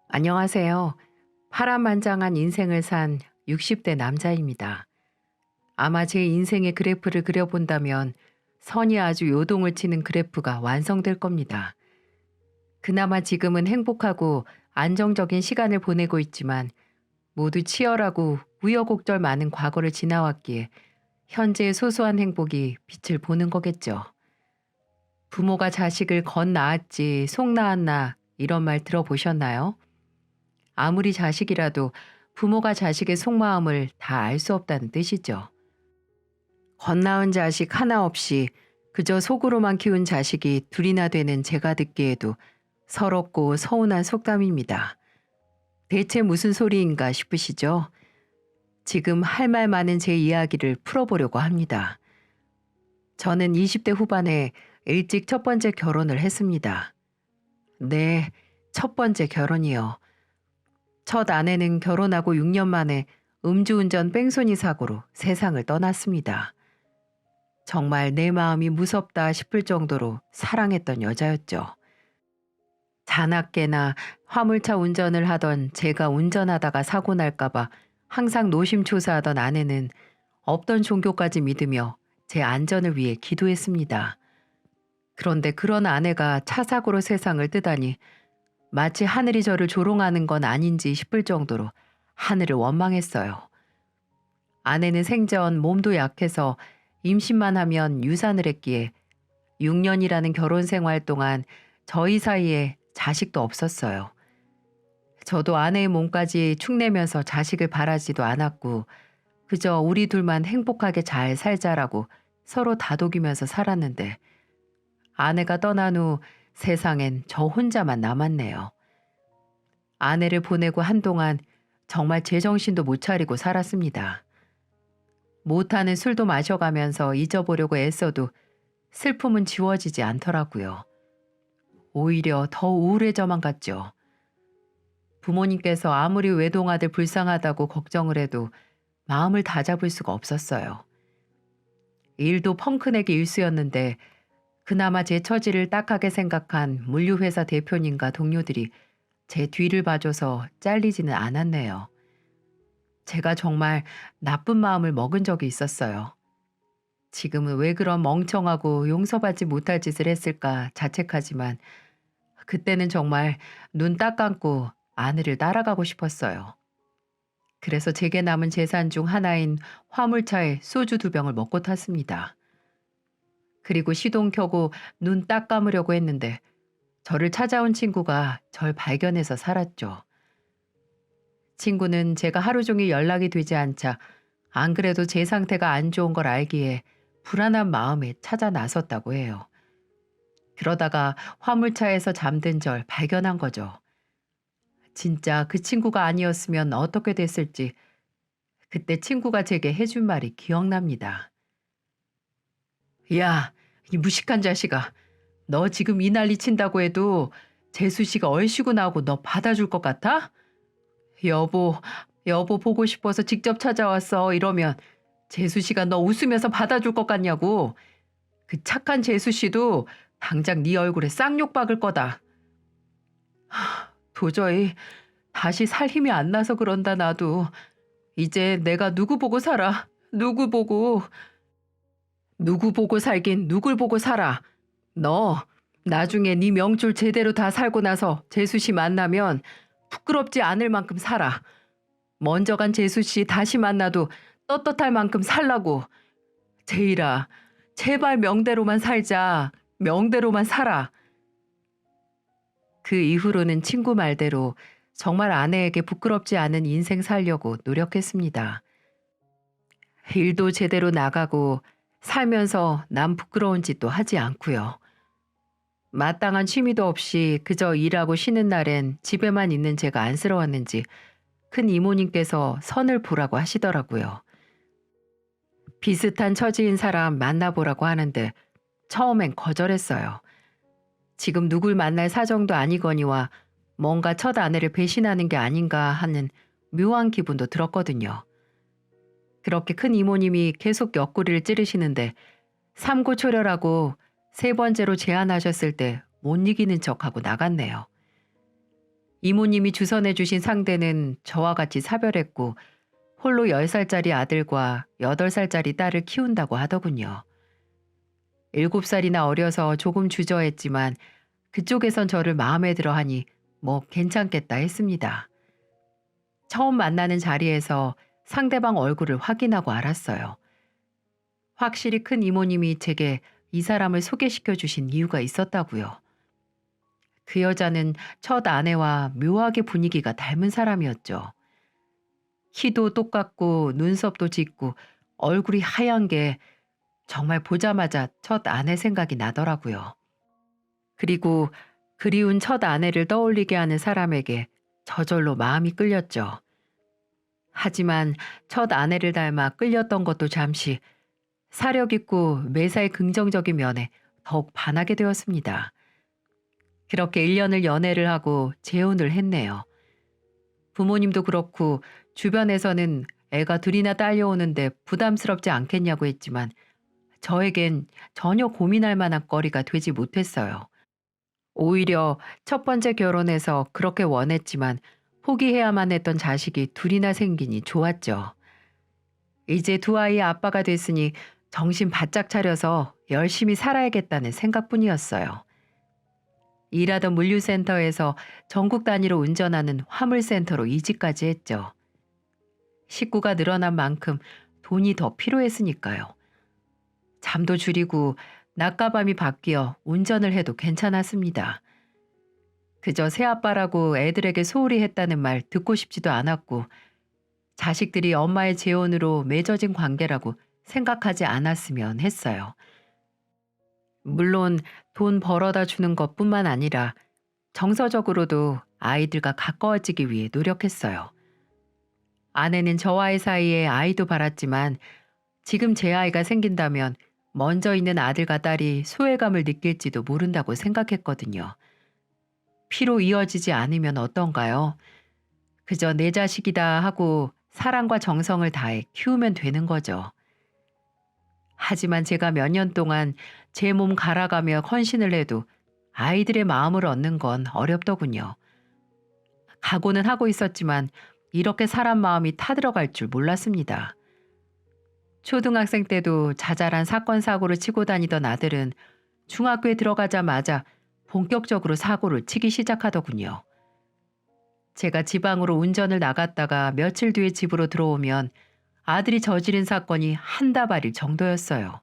안녕하세요. 파란만장한 인생을 산 60대 남자입니다. 아마 제 인생의 그래프를 그려본다면 선이 아주 요동을 치는 그래프가 완성될 겁니다. 그나마 지금은 행복하고 안정적인 시간을 보내고 있지만 모두 치열하고 우여곡절 많은 과거를 지나왔기에 현재의 소소한 행복이 빛을 보는 거겠죠. 부모가 자식을 건 낳았지 속 낳았나 이런 말 들어보셨나요? 아무리 자식이라도 부모가 자식의 속마음을 다 알 수 없다는 뜻이죠. 겉나은 자식 하나 없이 그저 속으로만 키운 자식이 둘이나 되는 제가 듣기에도 서럽고 서운한 속담입니다. 대체 무슨 소리인가 싶으시죠? 지금 할 말 많은 제 이야기를 풀어보려고 합니다. 저는 20대 후반에 일찍 첫 번째 결혼을 했습니다. 네, 첫 번째 결혼이요. 첫 아내는 결혼하고 6년 만에 음주운전 뺑소니 사고로 세상을 떠났습니다. 정말 내 마음이 무섭다 싶을 정도로 사랑했던 여자였죠. 자나깨나 화물차 운전을 하던 제가 운전하다가 사고 날까봐 항상 노심초사하던 아내는 없던 종교까지 믿으며 제 안전을 위해 기도했습니다. 그런데 그런 아내가 차 사고로 세상을 뜨다니 마치 하늘이 저를 조롱하는 건 아닌지 싶을 정도로 하늘을 원망했어요. 아내는 생전 몸도 약해서 임신만 하면 유산을 했기에 6년이라는 결혼 생활 동안 저희 사이에 자식도 없었어요. 저도 아내의 몸까지 축내면서 자식을 바라지도 않았고 그저 우리 둘만 행복하게 잘 살자라고 서로 다독이면서 살았는데 아내가 떠난 후 세상엔 저 혼자만 남았네요. 아내를 보내고 한동안 정말 제정신도 못 차리고 살았습니다. 못하는 술도 마셔가면서 잊어보려고 애써도 슬픔은 지워지지 않더라고요. 오히려 더 우울해져만 갔죠. 부모님께서 아무리 외동아들 불쌍하다고 걱정을 해도 마음을 다잡을 수가 없었어요. 일도 펑크내기 일쑤였는데 그나마 제 처지를 딱하게 생각한 물류회사 대표님과 동료들이 제 뒤를 봐줘서 잘리지는 않았네요. 제가 정말 나쁜 마음을 먹은 적이 있었어요. 지금은 왜 그런 멍청하고 용서받지 못할 짓을 했을까 자책하지만 그때는 정말 눈 딱 감고 아내를 따라가고 싶었어요. 그래서 제게 남은 재산 중 하나인 화물차에 소주 2병을 먹고 탔습니다. 그리고 시동 켜고 눈 딱 감으려고 했는데 저를 찾아온 친구가 절 발견해서 살았죠. 친구는 제가 하루 종일 연락이 되지 않자 안 그래도 제 상태가 안 좋은 걸 알기에 불안한 마음에 찾아 나섰다고 해요. 그러다가 화물차에서 잠든 절 발견한 거죠. 진짜 그 친구가 아니었으면 어떻게 됐을지 그때 친구가 제게 해준 말이 기억납니다. 야, 이 무식한 자식아. 너 지금 이 난리 친다고 해도 재수 씨가 얼씨구 나오고 너 받아줄 것 같아? 여보, 여보 보고 싶어서 직접 찾아왔어. 이러면 재수 씨가 너 웃으면서 받아줄 것 같냐고. 그 착한 재수 씨도 당장 네 얼굴에 쌍욕 박을 거다. 도저히 다시 살 힘이 안 나서 그런다 나도. 이제 내가 누구 보고 살아? 누구 보고. 누구 보고 살긴 누굴 보고 살아. 너 나중에 네 명줄 제대로 다 살고 나서 재수 씨 만나면 부끄럽지 않을 만큼 살아. 먼저 간 재수 씨 다시 만나도 떳떳할 만큼 살라고. 제일아, 제발 명대로만 살자. 명대로만 살아. 그 이후로는 친구 말대로 정말 아내에게 부끄럽지 않은 인생 살려고 노력했습니다. 일도 제대로 나가고 살면서 남 부끄러운 짓도 하지 않고요. 마땅한 취미도 없이 그저 일하고 쉬는 날엔 집에만 있는 제가 안쓰러웠는지 큰 이모님께서 선을 보라고 하시더라고요. 비슷한 처지인 사람 만나보라고 하는데 처음엔 거절했어요. 지금 누굴 만날 사정도 아니거니와 뭔가 첫 아내를 배신하는 게 아닌가 하는 묘한 기분도 들었거든요. 그렇게 큰 이모님이 계속 옆구리를 찌르시는데 삼고초려라고 세 번째로 제안하셨을 때 못 이기는 척하고 나갔네요. 이모님이 주선해 주신 상대는 저와 같이 사별했고 홀로 10살짜리 아들과 8살짜리 딸을 키운다고 하더군요. 7살이나 어려서 조금 주저했지만 그쪽에선 저를 마음에 들어 하니 뭐 괜찮겠다 했습니다. 처음 만나는 자리에서 상대방 얼굴을 확인하고 알았어요. 확실히 큰 이모님이 제게 이 사람을 소개시켜 주신 이유가 있었다고요. 그 여자는 첫 아내와 묘하게 분위기가 닮은 사람이었죠. 키도 똑같고 눈썹도 짙고 얼굴이 하얀 게 정말 보자마자 첫 아내 생각이 나더라고요. 그리고 그리운 첫 아내를 떠올리게 하는 사람에게 저절로 마음이 끌렸죠. 하지만 첫 아내를 닮아 끌렸던 것도 잠시 사력 있고 매사에 긍정적인 면에 더욱 반하게 되었습니다. 그렇게 1년을 연애를 하고 재혼을 했네요. 부모님도 그렇고 주변에서는 애가 둘이나 딸려오는데 부담스럽지 않겠냐고 했지만 저에겐 전혀 고민할 만한 거리가 되지 못했어요. 오히려 첫 번째 결혼해서 그렇게 원했지만 포기해야만 했던 자식이 둘이나 생기니 좋았죠. 이제 두 아이의 아빠가 됐으니 정신 바짝 차려서 열심히 살아야겠다는 생각뿐이었어요. 일하던 물류센터에서 전국 단위로 운전하는 화물센터로 이직까지 했죠. 식구가 늘어난 만큼 돈이 더 필요했으니까요. 잠도 줄이고 낮과 밤이 바뀌어 운전을 해도 괜찮았습니다. 그저 새아빠라고 애들에게 소홀히 했다는 말 듣고 싶지도 않았고 자식들이 엄마의 재혼으로 맺어진 관계라고 생각하지 않았으면 했어요. 물론 돈 벌어다 주는 것뿐만 아니라 정서적으로도 아이들과 가까워지기 위해 노력했어요. 아내는 저와의 사이에 아이도 바랐지만 지금 제 아이가 생긴다면 먼저 있는 아들과 딸이 소외감을 느낄지도 모른다고 생각했거든요. 피로 이어지지 않으면 어떤가요? 그저 내 자식이다 하고 사랑과 정성을 다해 키우면 되는 거죠. 하지만 제가 몇 년 동안 제 몸 갈아가며 헌신을 해도 아이들의 마음을 얻는 건 어렵더군요. 각오는 하고 있었지만 이렇게 사람 마음이 타들어갈 줄 몰랐습니다. 초등학생 때도 자잘한 사건 사고를 치고 다니던 아들은 중학교에 들어가자마자 본격적으로 사고를 치기 시작하더군요. 제가 지방으로 운전을 나갔다가 며칠 뒤에 집으로 들어오면 아들이 저지른 사건이 한 다발일 정도였어요.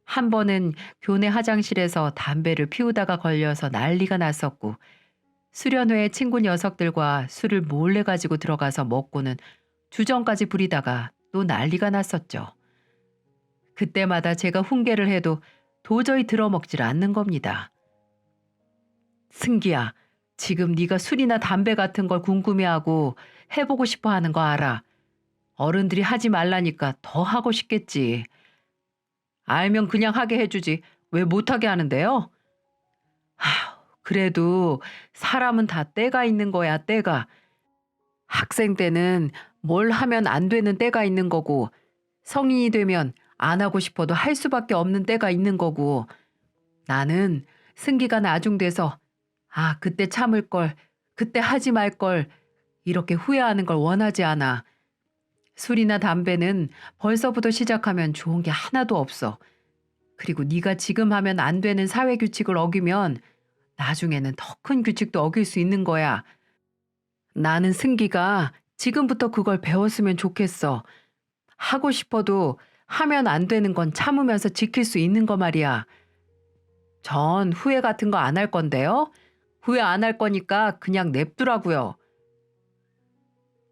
한 번은 교내 화장실에서 담배를 피우다가 걸려서 난리가 났었고 수련회에 친구 녀석들과 술을 몰래 가지고 들어가서 먹고는 주정까지 부리다가 또 난리가 났었죠. 그때마다 제가 훈계를 해도 도저히 들어먹질 않는 겁니다. 승기야, 지금 네가 술이나 담배 같은 걸 궁금해하고 해보고 싶어 하는 거 알아. 어른들이 하지 말라니까 더 하고 싶겠지. 알면 그냥 하게 해주지. 왜 못하게 하는데요? 그래도 사람은 다 때가 있는 거야, 때가. 학생 때는 뭘 하면 안 되는 때가 있는 거고, 성인이 되면 안 하고 싶어도 할 수밖에 없는 때가 있는 거고, 나는 승기가 나중돼서, 그때 참을 걸, 그때 하지 말 걸, 이렇게 후회하는 걸 원하지 않아. 술이나 담배는 벌써부터 시작하면 좋은 게 하나도 없어. 그리고 네가 지금 하면 안 되는 사회 규칙을 어기면 나중에는 더 큰 규칙도 어길 수 있는 거야. 나는 승기가 지금부터 그걸 배웠으면 좋겠어. 하고 싶어도 하면 안 되는 건 참으면서 지킬 수 있는 거 말이야. 전 후회 같은 거 안 할 건데요. 후회 안 할 거니까 그냥 냅두라고요.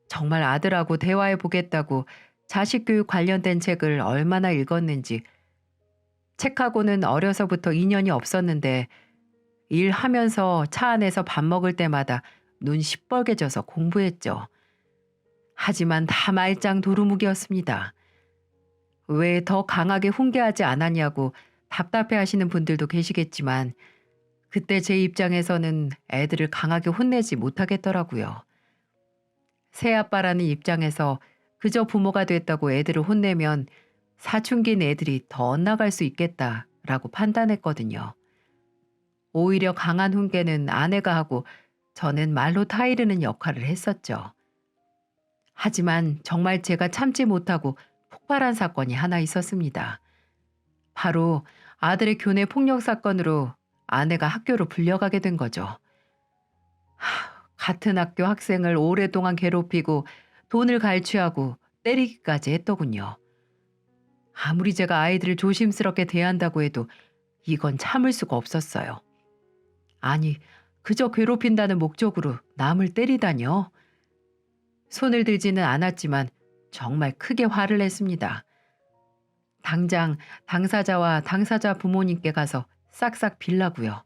정말 아들하고 대화해 보겠다고 자식 교육 관련된 책을 얼마나 읽었는지. 책하고는 어려서부터 인연이 없었는데 일하면서 차 안에서 밥 먹을 때마다 눈 시뻘개져서 공부했죠. 하지만 다 말짱 도루묵이었습니다. 왜 더 강하게 훈계하지 않았냐고 답답해 하시는 분들도 계시겠지만 그때 제 입장에서는 애들을 강하게 혼내지 못하겠더라고요. 새아빠라는 입장에서 그저 부모가 됐다고 애들을 혼내면 사춘기인 애들이 더 엇나갈 수 있겠다라고 판단했거든요. 오히려 강한 훈계는 아내가 하고 저는 말로 타이르는 역할을 했었죠. 하지만 정말 제가 참지 못하고 폭발한 사건이 하나 있었습니다. 바로 아들의 교내 폭력 사건으로 아내가 학교로 불려가게 된 거죠. 같은 학교 학생을 오랫동안 괴롭히고 돈을 갈취하고 때리기까지 했더군요. 아무리 제가 아이들을 조심스럽게 대한다고 해도 이건 참을 수가 없었어요. 아니, 그저 괴롭힌다는 목적으로 남을 때리다뇨. 손을 들지는 않았지만 정말 크게 화를 냈습니다. 당장 당사자와 당사자 부모님께 가서 싹싹 빌라고요.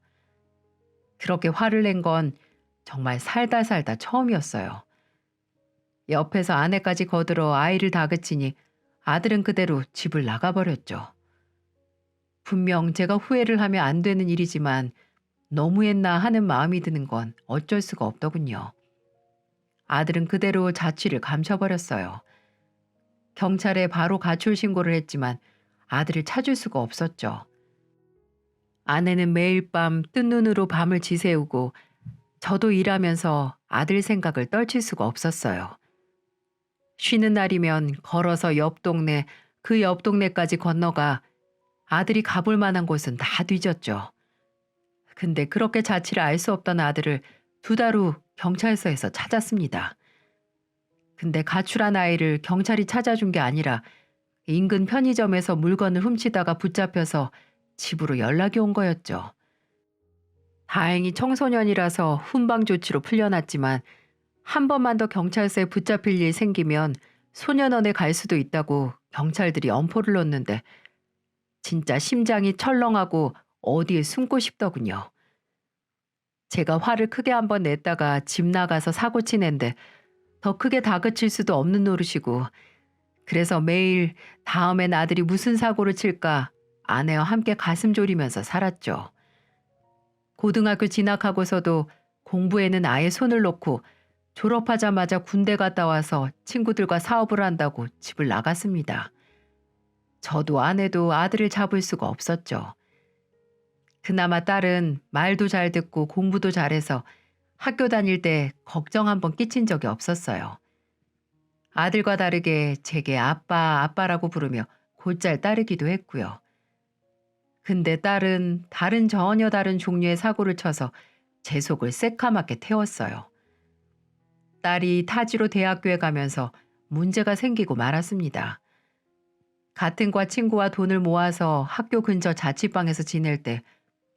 그렇게 화를 낸 건 정말 살다 살다 처음이었어요. 옆에서 아내까지 거들어 아이를 다그치니 아들은 그대로 집을 나가버렸죠. 분명 제가 후회를 하면 안 되는 일이지만 너무했나 하는 마음이 드는 건 어쩔 수가 없더군요. 아들은 그대로 자취를 감춰버렸어요. 경찰에 바로 가출 신고를 했지만 아들을 찾을 수가 없었죠. 아내는 매일 밤 뜬 눈으로 밤을 지새우고 저도 일하면서 아들 생각을 떨칠 수가 없었어요. 쉬는 날이면 걸어서 옆 동네, 그 옆 동네까지 건너가 아들이 가볼 만한 곳은 다 뒤졌죠. 근데 그렇게 자취를 알 수 없던 아들을 2달 후 경찰서에서 찾았습니다. 근데 가출한 아이를 경찰이 찾아준 게 아니라 인근 편의점에서 물건을 훔치다가 붙잡혀서 집으로 연락이 온 거였죠. 다행히 청소년이라서 훈방 조치로 풀려났지만 한 번만 더 경찰서에 붙잡힐 일 생기면 소년원에 갈 수도 있다고 경찰들이 엄포를 놓는데 진짜 심장이 철렁하고 어디에 숨고 싶더군요. 제가 화를 크게 한번 냈다가 집 나가서 사고 치는데 더 크게 다그칠 수도 없는 노릇이고 그래서 매일 다음엔 아들이 무슨 사고를 칠까 아내와 함께 가슴 졸이면서 살았죠. 고등학교 진학하고서도 공부에는 아예 손을 놓고 졸업하자마자 군대 갔다 와서 친구들과 사업을 한다고 집을 나갔습니다. 저도 아내도 아들을 잡을 수가 없었죠. 그나마 딸은 말도 잘 듣고 공부도 잘해서 학교 다닐 때 걱정 한번 끼친 적이 없었어요. 아들과 다르게 제게 아빠, 아빠라고 부르며 곧잘 따르기도 했고요. 근데 딸은 전혀 다른 종류의 사고를 쳐서 제 속을 새카맣게 태웠어요. 딸이 타지로 대학교에 가면서 문제가 생기고 말았습니다. 같은 과 친구와 돈을 모아서 학교 근처 자취방에서 지낼 때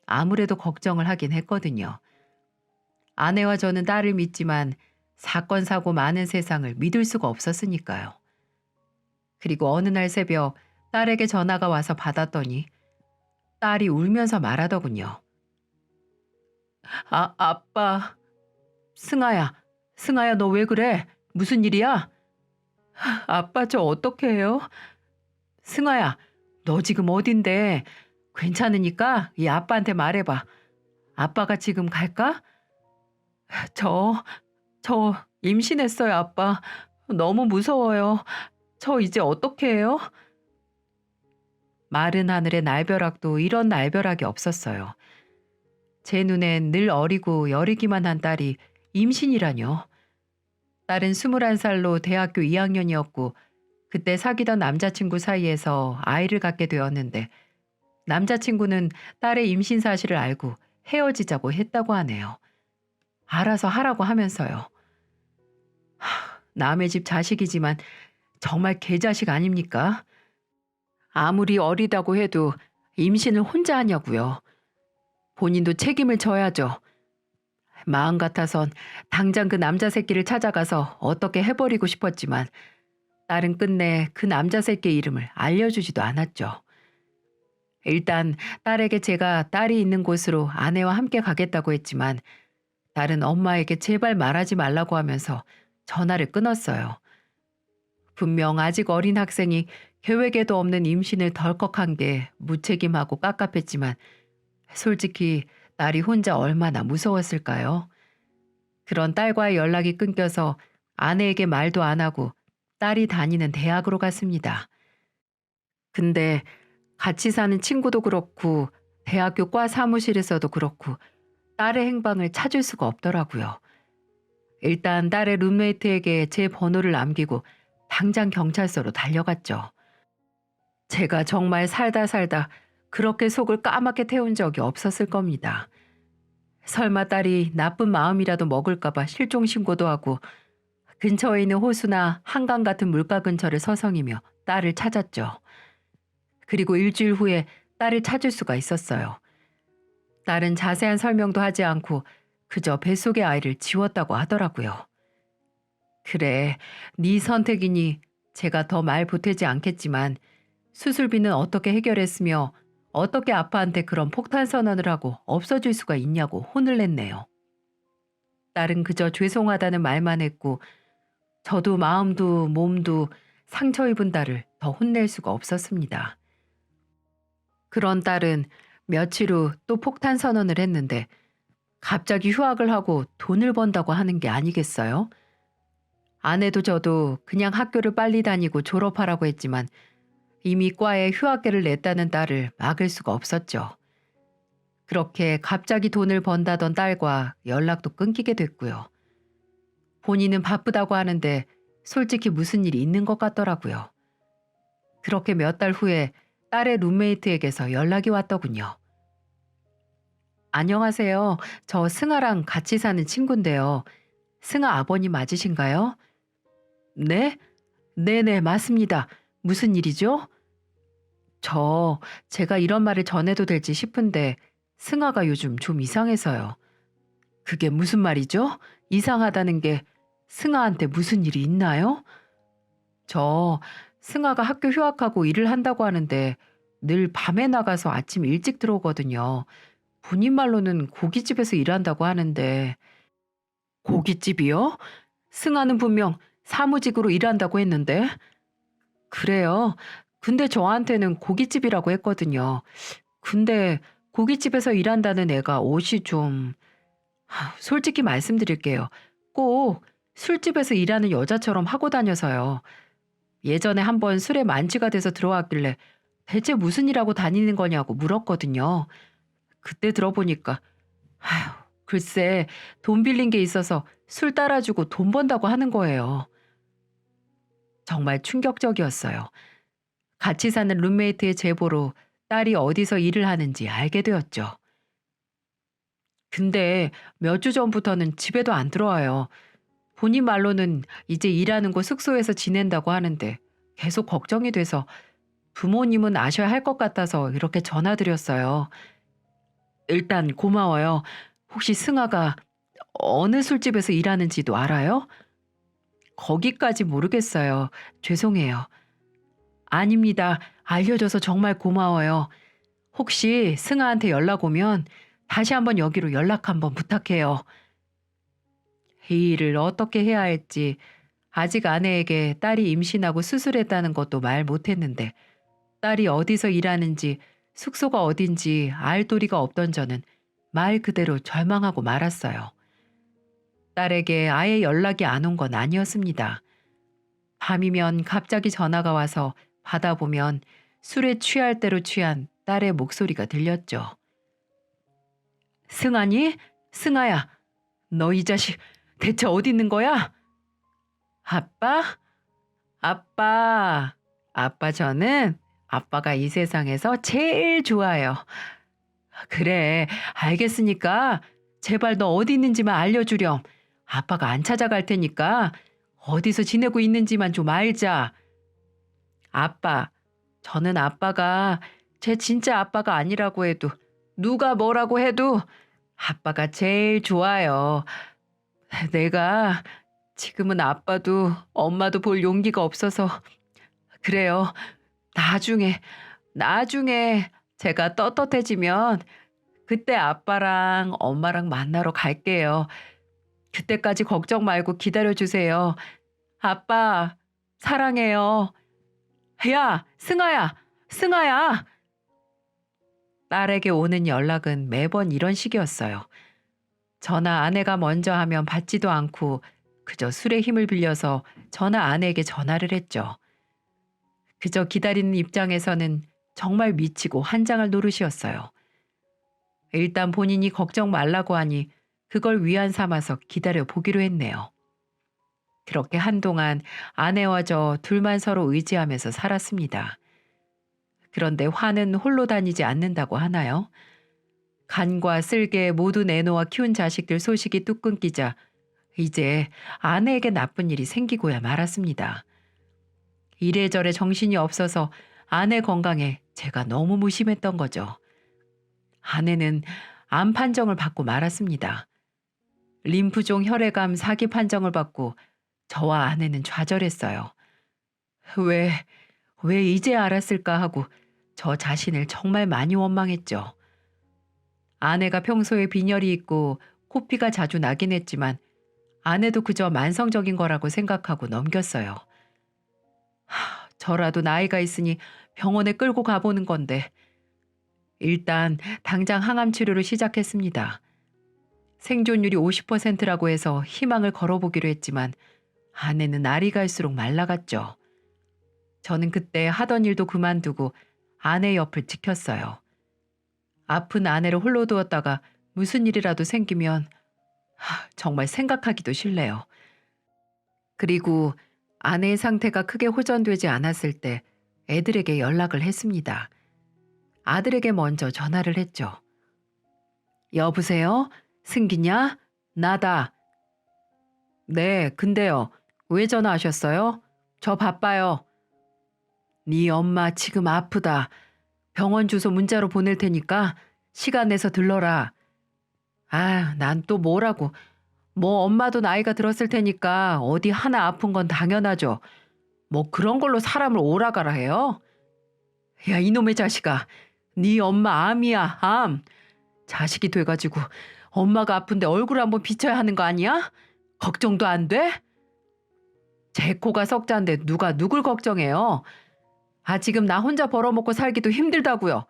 아무래도 걱정을 하긴 했거든요. 아내와 저는 딸을 믿지만 사건 사고 많은 세상을 믿을 수가 없었으니까요. 그리고 어느 날 새벽 딸에게 전화가 와서 받았더니 딸이 울면서 말하더군요. 아빠. 승아야 너 왜 그래? 무슨 일이야? 아빠 저 어떻게 해요? 승아야 너 지금 어딘데? 괜찮으니까 이 아빠한테 말해봐. 아빠가 지금 갈까? 저 임신했어요 아빠. 너무 무서워요. 저 이제 어떻게 해요? 마른 하늘의 날벼락도 이런 날벼락이 없었어요. 제 눈엔 늘 어리고 여리기만 한 딸이 임신이라뇨. 딸은 21살로 대학교 2학년이었고 그때 사귀던 남자친구 사이에서 아이를 갖게 되었는데 남자친구는 딸의 임신 사실을 알고 헤어지자고 했다고 하네요. 알아서 하라고 하면서요. 남의 집 자식이지만 정말 개자식 아닙니까? 아무리 어리다고 해도 임신을 혼자 하냐고요. 본인도 책임을 져야죠. 마음 같아선 당장 그 남자 새끼를 찾아가서 어떻게 해버리고 싶었지만 딸은 끝내 그 남자 새끼의 이름을 알려주지도 않았죠. 일단 딸에게 제가 딸이 있는 곳으로 아내와 함께 가겠다고 했지만 딸은 엄마에게 제발 말하지 말라고 하면서 전화를 끊었어요. 분명 아직 어린 학생이 계획에도 없는 임신을 덜컥한 게 무책임하고 깝깝했지만 솔직히 딸이 혼자 얼마나 무서웠을까요? 그런 딸과의 연락이 끊겨서 아내에게 말도 안 하고 딸이 다니는 대학으로 갔습니다. 근데 같이 사는 친구도 그렇고 대학교 과 사무실에서도 그렇고 딸의 행방을 찾을 수가 없더라고요. 일단 딸의 룸메이트에게 제 번호를 남기고 당장 경찰서로 달려갔죠. 제가 정말 살다 살다 그렇게 속을 까맣게 태운 적이 없었을 겁니다. 설마 딸이 나쁜 마음이라도 먹을까봐 실종 신고도 하고 근처에 있는 호수나 한강 같은 물가 근처를 서성이며 딸을 찾았죠. 그리고 일주일 후에 딸을 찾을 수가 있었어요. 딸은 자세한 설명도 하지 않고 그저 뱃속의 아이를 지웠다고 하더라고요. 그래, 네 선택이니 제가 더 말 보태지 않겠지만 수술비는 어떻게 해결했으며 어떻게 아빠한테 그런 폭탄 선언을 하고 없어질 수가 있냐고 혼을 냈네요. 딸은 그저 죄송하다는 말만 했고 저도 마음도 몸도 상처 입은 딸을 더 혼낼 수가 없었습니다. 그런 딸은 며칠 후 또 폭탄 선언을 했는데 갑자기 휴학을 하고 돈을 번다고 하는 게 아니겠어요? 아내도 저도 그냥 학교를 빨리 다니고 졸업하라고 했지만 이미 과에 휴학계를 냈다는 딸을 막을 수가 없었죠. 그렇게 갑자기 돈을 번다던 딸과 연락도 끊기게 됐고요. 본인은 바쁘다고 하는데 솔직히 무슨 일이 있는 것 같더라고요. 그렇게 몇 달 후에 딸의 룸메이트에게서 연락이 왔더군요. 안녕하세요. 저 승아랑 같이 사는 친구인데요. 승아 아버님 맞으신가요? 네? 네네, 맞습니다. 무슨 일이죠? 제가 이런 말을 전해도 될지 싶은데 승아가 요즘 좀 이상해서요. 그게 무슨 말이죠? 이상하다는 게 승아한테 무슨 일이 있나요? 저 승아가 학교 휴학하고 일을 한다고 하는데 늘 밤에 나가서 아침 일찍 들어오거든요. 본인 말로는 고깃집에서 일한다고 하는데 고깃집이요? 승아는 분명 사무직으로 일한다고 했는데 그래요. 근데 저한테는 고깃집이라고 했거든요. 근데 고깃집에서 일한다는 애가 옷이 좀 솔직히 말씀드릴게요. 꼭 술집에서 일하는 여자처럼 하고 다녀서요. 예전에 한번 술에 만취가 돼서 들어왔길래 대체 무슨 일 하고 다니는 거냐고 물었거든요. 그때 들어보니까 글쎄 돈 빌린 게 있어서 술 따라주고 돈 번다고 하는 거예요. 정말 충격적이었어요. 같이 사는 룸메이트의 제보로 딸이 어디서 일을 하는지 알게 되었죠. 근데 몇 주 전부터는 집에도 안 들어와요. 본인 말로는 이제 일하는 곳 숙소에서 지낸다고 하는데 계속 걱정이 돼서 부모님은 아셔야 할 것 같아서 이렇게 전화드렸어요. 일단 고마워요. 혹시 승아가 어느 술집에서 일하는지도 알아요? 거기까지 모르겠어요. 죄송해요. 아닙니다. 알려줘서 정말 고마워요. 혹시 승아한테 연락 오면 다시 한번 여기로 연락 한번 부탁해요. 이 일을 어떻게 해야 할지 아직 아내에게 딸이 임신하고 수술했다는 것도 말 못했는데 딸이 어디서 일하는지 숙소가 어딘지 알 도리가 없던 저는 말 그대로 절망하고 말았어요. 딸에게 아예 연락이 안 온 건 아니었습니다. 밤이면 갑자기 전화가 와서 받아보면 술에 취할 대로 취한 딸의 목소리가 들렸죠. 승아니? 승아야, 너 이 자식 대체 어디 있는 거야? 아빠? 아빠. 아빠 저는 아빠가 이 세상에서 제일 좋아요. 그래, 알겠으니까 제발 너 어디 있는지만 알려주렴. 아빠가 안 찾아갈 테니까 어디서 지내고 있는지만 좀 알자. 아빠, 저는 아빠가 제 진짜 아빠가 아니라고 해도 누가 뭐라고 해도 아빠가 제일 좋아요. 내가 지금은 아빠도 엄마도 볼 용기가 없어서 그래요. 나중에, 나중에 제가 떳떳해지면 그때 아빠랑 엄마랑 만나러 갈게요. 그때까지 걱정 말고 기다려주세요. 아빠, 사랑해요. 야, 승아야, 승아야. 딸에게 오는 연락은 매번 이런 식이었어요. 전화 아내가 먼저 하면 받지도 않고 그저 술의 힘을 빌려서 전화 아내에게 전화를 했죠. 그저 기다리는 입장에서는 정말 미치고 환장할 노릇이었어요. 일단 본인이 걱정 말라고 하니 그걸 위안 삼아서 기다려 보기로 했네요. 그렇게 한동안 아내와 저 둘만 서로 의지하면서 살았습니다. 그런데 화는 홀로 다니지 않는다고 하나요? 간과 쓸개 모두 내놓아 키운 자식들 소식이 뚝 끊기자 이제 아내에게 나쁜 일이 생기고야 말았습니다. 이래저래 정신이 없어서 아내 건강에 제가 너무 무심했던 거죠. 아내는 암 판정을 받고 말았습니다. 림프종 혈액암 4기 판정을 받고 저와 아내는 좌절했어요. 왜, 왜 이제 알았을까 하고 저 자신을 정말 많이 원망했죠. 아내가 평소에 빈혈이 있고 코피가 자주 나긴 했지만 아내도 그저 만성적인 거라고 생각하고 넘겼어요. 저라도 나이가 있으니 병원에 끌고 가보는 건데 일단 당장 항암 치료를 시작했습니다. 생존율이 50%라고 해서 희망을 걸어보기로 했지만 아내는 날이 갈수록 말라갔죠. 저는 그때 하던 일도 그만두고 아내 옆을 지켰어요. 아픈 아내를 홀로 두었다가 무슨 일이라도 생기면 정말 생각하기도 싫네요. 그리고 아내의 상태가 크게 호전되지 않았을 때 애들에게 연락을 했습니다. 아들에게 먼저 전화를 했죠. 여보세요? 승기냐? 나다. 네, 근데요. 왜 전화하셨어요? 저 바빠요. 네 엄마 지금 아프다. 병원 주소 문자로 보낼 테니까 시간 내서 들러라. 아, 난 또 뭐라고. 뭐 엄마도 나이가 들었을 테니까 어디 하나 아픈 건 당연하죠. 뭐 그런 걸로 사람을 오라가라 해요? 야, 이놈의 자식아. 네 엄마 암이야, 암. 자식이 돼가지고 엄마가 아픈데 얼굴 한번 비춰야 하는 거 아니야? 걱정도 안 돼? 제 코가 석자인데 누가 누굴 걱정해요? 아, 지금 나 혼자 벌어먹고 살기도 힘들다고요.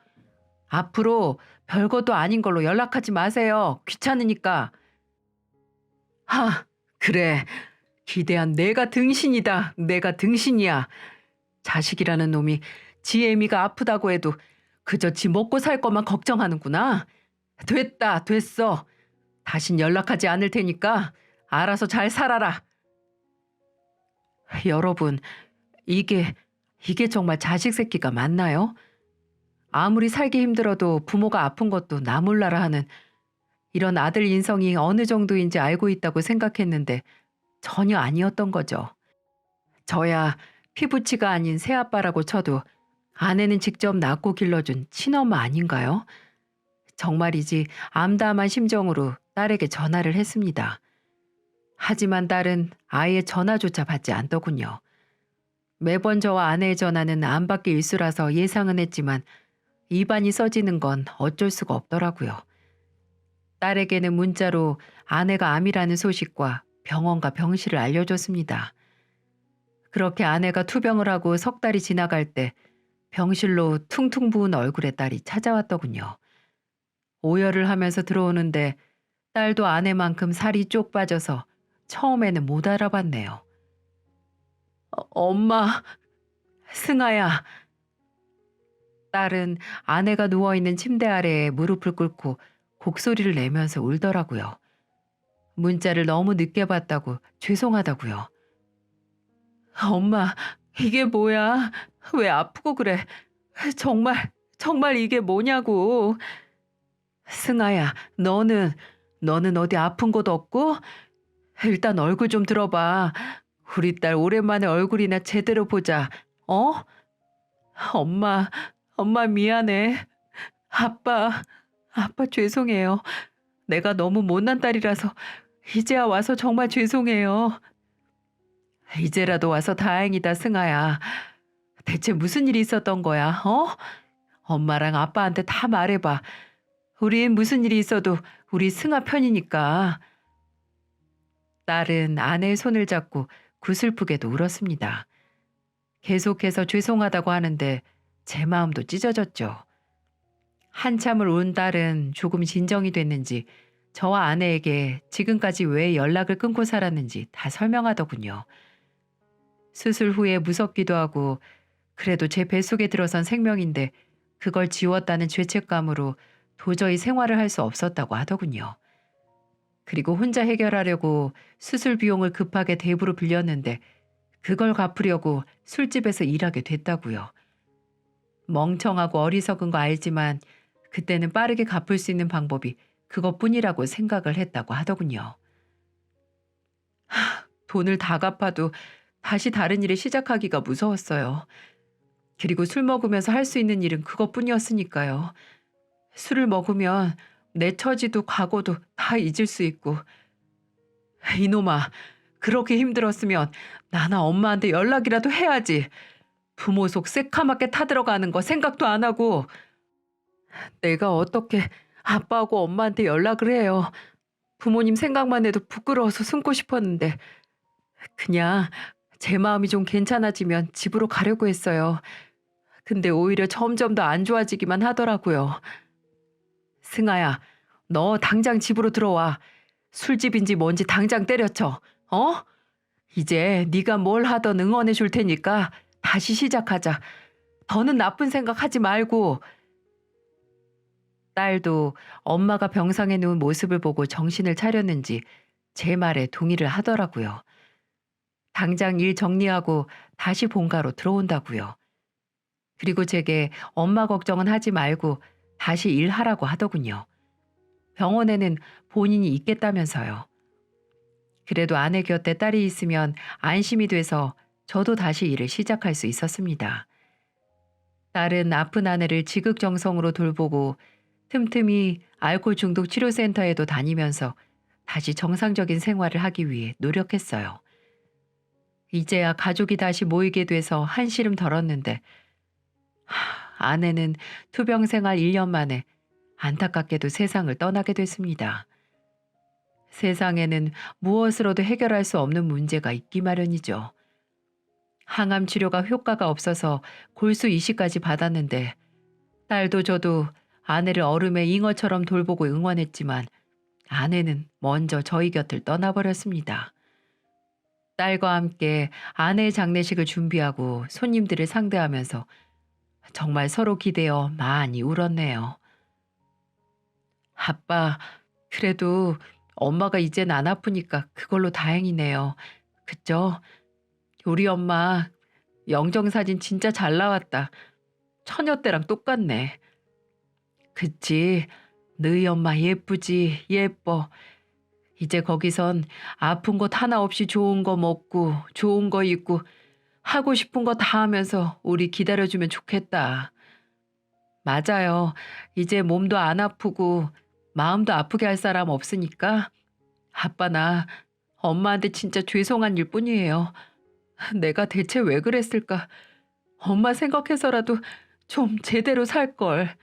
앞으로 별것도 아닌 걸로 연락하지 마세요. 귀찮으니까. 그래. 기대한 내가 등신이다. 내가 등신이야. 자식이라는 놈이 지 애미가 아프다고 해도 그저 지 먹고 살 것만 걱정하는구나. 됐다, 됐어. 다신 연락하지 않을 테니까 알아서 잘 살아라. 여러분, 이게 정말 자식 새끼가 맞나요? 아무리 살기 힘들어도 부모가 아픈 것도 나 몰라라 하는 이런 아들 인성이 어느 정도인지 알고 있다고 생각했는데 전혀 아니었던 거죠. 저야 피부치가 아닌 새아빠라고 쳐도 아내는 직접 낳고 길러준 친엄마 아닌가요? 정말이지 암담한 심정으로 딸에게 전화를 했습니다. 하지만 딸은 아예 전화조차 받지 않더군요. 매번 저와 아내의 전화는 안 받기 일수라서 예상은 했지만 입안이 써지는 건 어쩔 수가 없더라고요. 딸에게는 문자로 아내가 암이라는 소식과 병원과 병실을 알려줬습니다. 그렇게 아내가 투병을 하고 석 달이 지나갈 때 병실로 퉁퉁 부은 얼굴의 딸이 찾아왔더군요. 오열을 하면서 들어오는데 딸도 아내만큼 살이 쪽 빠져서 처음에는 못 알아봤네요. 엄마, 승아야. 딸은 아내가 누워있는 침대 아래에 무릎을 꿇고 곡소리를 내면서 울더라고요. 문자를 너무 늦게 봤다고 죄송하다고요. 엄마, 이게 뭐야? 왜 아프고 그래? 정말 이게 뭐냐고. 승아야, 너는 어디 아픈 곳 없고? 일단 얼굴 좀 들어봐. 우리 딸 오랜만에 얼굴이나 제대로 보자. 어? 엄마 미안해. 아빠 죄송해요. 내가 너무 못난 딸이라서 이제야 와서 정말 죄송해요. 이제라도 와서 다행이다, 승아야. 대체 무슨 일이 있었던 거야, 어? 엄마랑 아빠한테 다 말해봐. 우린 무슨 일이 있어도 우리 승아 편이니까. 딸은 아내의 손을 잡고 구슬프게도 울었습니다. 계속해서 죄송하다고 하는데 제 마음도 찢어졌죠. 한참을 운 딸은 조금 진정이 됐는지 저와 아내에게 지금까지 왜 연락을 끊고 살았는지 다 설명하더군요. 수술 후에 무섭기도 하고 그래도 제 뱃속에 들어선 생명인데 그걸 지웠다는 죄책감으로 도저히 생활을 할 수 없었다고 하더군요. 그리고 혼자 해결하려고 수술 비용을 급하게 대부로 빌렸는데 그걸 갚으려고 술집에서 일하게 됐다고요. 멍청하고 어리석은 거 알지만 그때는 빠르게 갚을 수 있는 방법이 그것뿐이라고 생각을 했다고 하더군요. 돈을 다 갚아도 다시 다른 일을 시작하기가 무서웠어요. 그리고 술 먹으면서 할 수 있는 일은 그것뿐이었으니까요. 술을 먹으면 내 처지도 과거도 다 잊을 수 있고. 이놈아, 그렇게 힘들었으면 나나 엄마한테 연락이라도 해야지. 부모 속 새카맣게 타들어가는 거 생각도 안 하고. 내가 어떻게 아빠하고 엄마한테 연락을 해요. 부모님 생각만 해도 부끄러워서 숨고 싶었는데 그냥 제 마음이 좀 괜찮아지면 집으로 가려고 했어요. 근데 오히려 점점 더 안 좋아지기만 하더라고요. 승아야, 너 당장 집으로 들어와. 술집인지 뭔지 당장 때려쳐. 어? 이제 네가 뭘 하던 응원해 줄 테니까 다시 시작하자. 더는 나쁜 생각 하지 말고. 딸도 엄마가 병상에 누운 모습을 보고 정신을 차렸는지 제 말에 동의를 하더라고요. 당장 일 정리하고 다시 본가로 들어온다고요. 그리고 제게 엄마 걱정은 하지 말고 다시 일하라고 하더군요. 병원에는 본인이 있겠다면서요. 그래도 아내 곁에 딸이 있으면 안심이 돼서 저도 다시 일을 시작할 수 있었습니다. 딸은 아픈 아내를 지극정성으로 돌보고 틈틈이 알코올 중독 치료센터에도 다니면서 다시 정상적인 생활을 하기 위해 노력했어요. 이제야 가족이 다시 모이게 돼서 한시름 덜었는데 아내는 투병 생활 1년 만에 안타깝게도 세상을 떠나게 됐습니다. 세상에는 무엇으로도 해결할 수 없는 문제가 있기 마련이죠. 항암 치료가 효과가 없어서 골수 이식까지 받았는데 딸도 저도 아내를 얼음의 잉어처럼 돌보고 응원했지만 아내는 먼저 저희 곁을 떠나버렸습니다. 딸과 함께 아내의 장례식을 준비하고 손님들을 상대하면서 정말 서로 기대어 많이 울었네요. 아빠, 그래도 엄마가 이젠 안 아프니까 그걸로 다행이네요. 그죠? 우리 엄마 영정사진 진짜 잘 나왔다. 처녀 때랑 똑같네. 그치? 너희 엄마 예쁘지? 예뻐. 이제 거기선 아픈 것 하나 없이 좋은 거 먹고 좋은 거 입고 하고 싶은 거 다 하면서 우리 기다려주면 좋겠다. 맞아요. 이제 몸도 안 아프고 마음도 아프게 할 사람 없으니까 아빠 나 엄마한테 진짜 죄송한 일뿐이에요. 내가 대체 왜 그랬을까? 엄마 생각해서라도 좀 제대로 살 걸.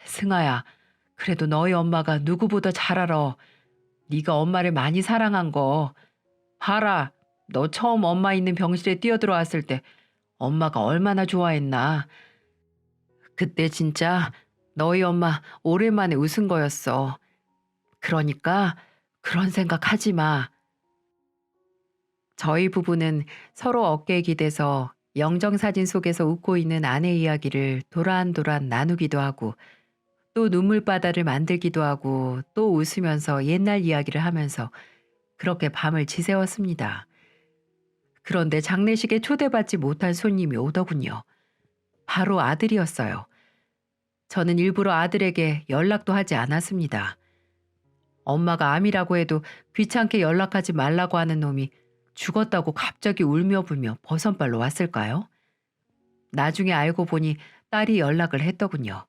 승아야, 그래도 너희 엄마가 누구보다 잘 알아. 네가 엄마를 많이 사랑한 거. 봐라, 너 처음 엄마 있는 병실에 뛰어들어왔을 때 엄마가 얼마나 좋아했나. 그때 진짜 너희 엄마 오랜만에 웃은 거였어. 그러니까 그런 생각 하지 마. 저희 부부는 서로 어깨에 기대서 영정사진 속에서 웃고 있는 아내 이야기를 도란도란 나누기도 하고 또 눈물바다를 만들기도 하고 또 웃으면서 옛날 이야기를 하면서 그렇게 밤을 지새웠습니다. 그런데 장례식에 초대받지 못한 손님이 오더군요. 바로 아들이었어요. 저는 일부러 아들에게 연락도 하지 않았습니다. 엄마가 암이라고 해도 귀찮게 연락하지 말라고 하는 놈이 죽었다고 갑자기 울며 불며 버선발로 왔을까요? 나중에 알고 보니 딸이 연락을 했더군요.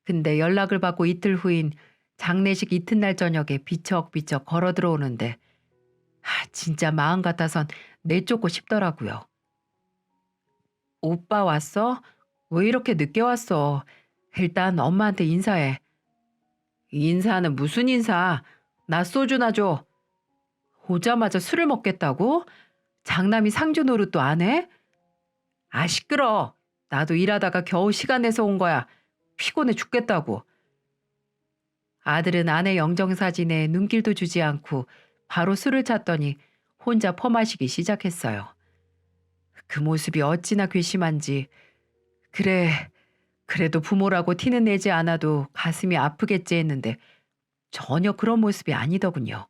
근데 연락을 받고 이틀 후인 장례식 이튿날 저녁에 비척비척 걸어 들어오는데 진짜 마음 같아선 내쫓고 싶더라고요. 오빠 왔어? 왜 이렇게 늦게 왔어? 일단 엄마한테 인사해. 인사는 무슨 인사? 나 소주나 줘. 오자마자 술을 먹겠다고? 장남이 상주 노릇도 안 해? 아 시끄러. 나도 일하다가 겨우 시간 내서 온 거야. 피곤해 죽겠다고. 아들은 아내 영정사진에 눈길도 주지 않고 바로 술을 찾더니 혼자 퍼마시기 시작했어요. 그 모습이 어찌나 괘씸한지. 그래, 그래도 부모라고 티는 내지 않아도 가슴이 아프겠지 했는데 전혀 그런 모습이 아니더군요.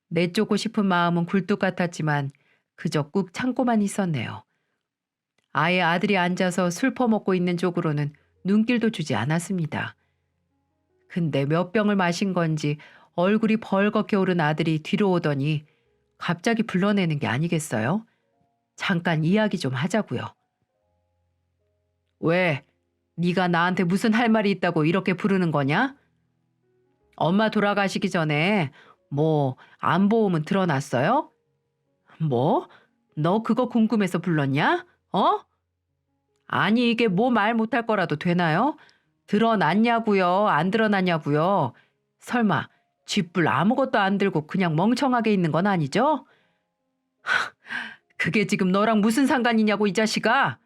내쫓고 싶은 마음은 굴뚝 같았지만 그저 꾹 참고만 있었네요. 아예 아들이 앉아서 술 퍼먹고 있는 쪽으로는 눈길도 주지 않았습니다. 근데 몇 병을 마신 건지 얼굴이 벌겋게 오른 아들이 뒤로 오더니 갑자기 불러내는 게 아니겠어요? 잠깐 이야기 좀 하자고요. 왜? 네가 나한테 무슨 할 말이 있다고 이렇게 부르는 거냐? 엄마 돌아가시기 전에 뭐 안보험은 들어놨어요? 뭐? 너 그거 궁금해서 불렀냐? 어? 아니 이게 뭐 말 못할 거라도 되나요? 드러났냐고요? 안 드러났냐고요? 설마 쥐뿔 아무것도 안 들고 그냥 멍청하게 있는 건 아니죠? 그게 지금 너랑 무슨 상관이냐고 이 자식아?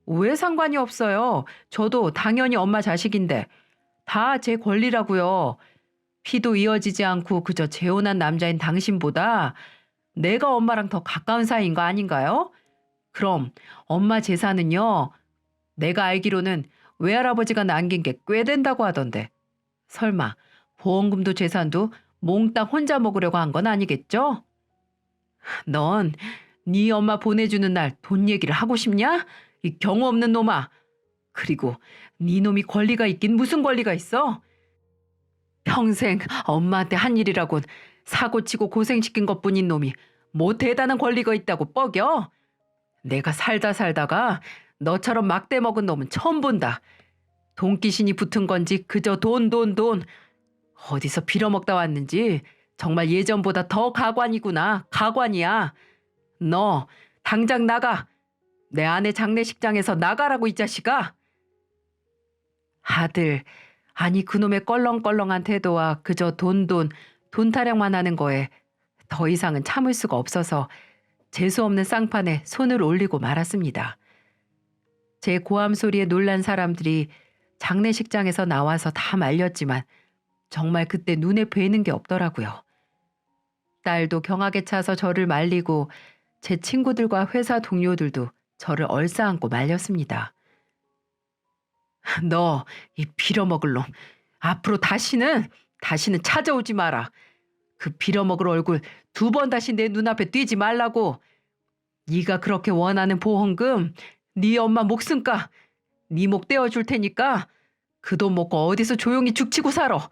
왜 상관이 없어요? 저도 당연히 엄마 자식인데 다 제 권리라고요. 피도 이어지지 않고 그저 재혼한 남자인 당신보다 내가 엄마랑 더 가까운 사이인 거 아닌가요? 그럼 엄마 재산은요. 내가 알기로는 외할아버지가 남긴 게 꽤 된다고 하던데. 설마 보험금도 재산도 몽땅 혼자 먹으려고 한 건 아니겠죠? 넌 네 엄마 보내주는 날 돈 얘기를 하고 싶냐? 이 경우 없는 놈아. 그리고 네 놈이 권리가 있긴 무슨 권리가 있어? 평생 엄마한테 한 일이라곤 사고치고 고생시킨 것뿐인 놈이 뭐 대단한 권리가 있다고 뻐겨? 내가 살다가 너처럼 막대 먹은 놈은 처음 본다. 돈귀신이 붙은 건지 그저 돈. 어디서 빌어먹다 왔는지 정말 예전보다 더 가관이구나. 가관이야. 너 당장 나가. 내 아내 장례식장에서 나가라고 이 자식아. 아들, 아니 그놈의 껄렁껄렁한 태도와 그저 돈 타령만 하는 거에 더 이상은 참을 수가 없어서 재수없는 쌍판에 손을 올리고 말았습니다. 제 고함 소리에 놀란 사람들이 장례식장에서 나와서 다 말렸지만 정말 그때 눈에 뵈는 게 없더라고요. 딸도 경악에 차서 저를 말리고 제 친구들과 회사 동료들도 저를 얼싸안고 말렸습니다. 너 이 빌어먹을 놈, 앞으로 다시는 찾아오지 마라. 그 빌어먹을 얼굴 2번 다시 내 눈앞에 띄지 말라고. 네가 그렇게 원하는 보험금 네 엄마 목숨가 네 목 떼어줄 테니까 그 돈 먹고 어디서 조용히 죽치고 살아.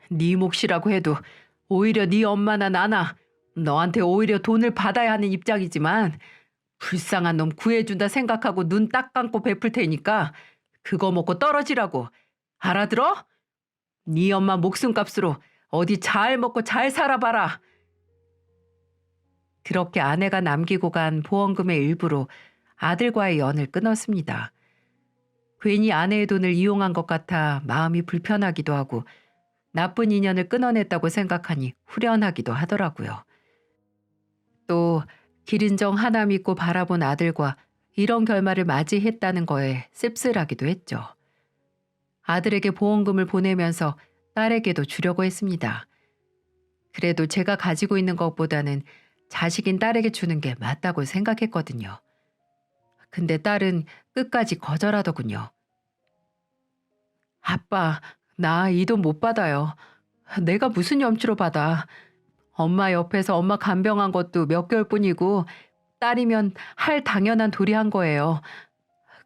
네 몫이라고 해도 오히려 네 엄마나 나나 너한테 오히려 돈을 받아야 하는 입장이지만 불쌍한 놈 구해준다 생각하고 눈 딱 감고 베풀 테니까 그거 먹고 떨어지라고. 알아들어? 네 엄마 목숨값으로 어디 잘 먹고 잘 살아봐라. 그렇게 아내가 남기고 간 보험금의 일부로 아들과의 연을 끊었습니다. 괜히 아내의 돈을 이용한 것 같아 마음이 불편하기도 하고 나쁜 인연을 끊어냈다고 생각하니 후련하기도 하더라고요. 또 기른정 하나 믿고 바라본 아들과 이런 결말을 맞이했다는 거에 씁쓸하기도 했죠. 아들에게 보험금을 보내면서 딸에게도 주려고 했습니다. 그래도 제가 가지고 있는 것보다는 자식인 딸에게 주는 게 맞다고 생각했거든요. 근데 딸은 끝까지 거절하더군요. 아빠, 나 이 돈 못 받아요. 내가 무슨 염치로 받아. 엄마 옆에서 엄마 간병한 것도 몇 개월뿐이고 딸이면 할 당연한 도리 한 거예요.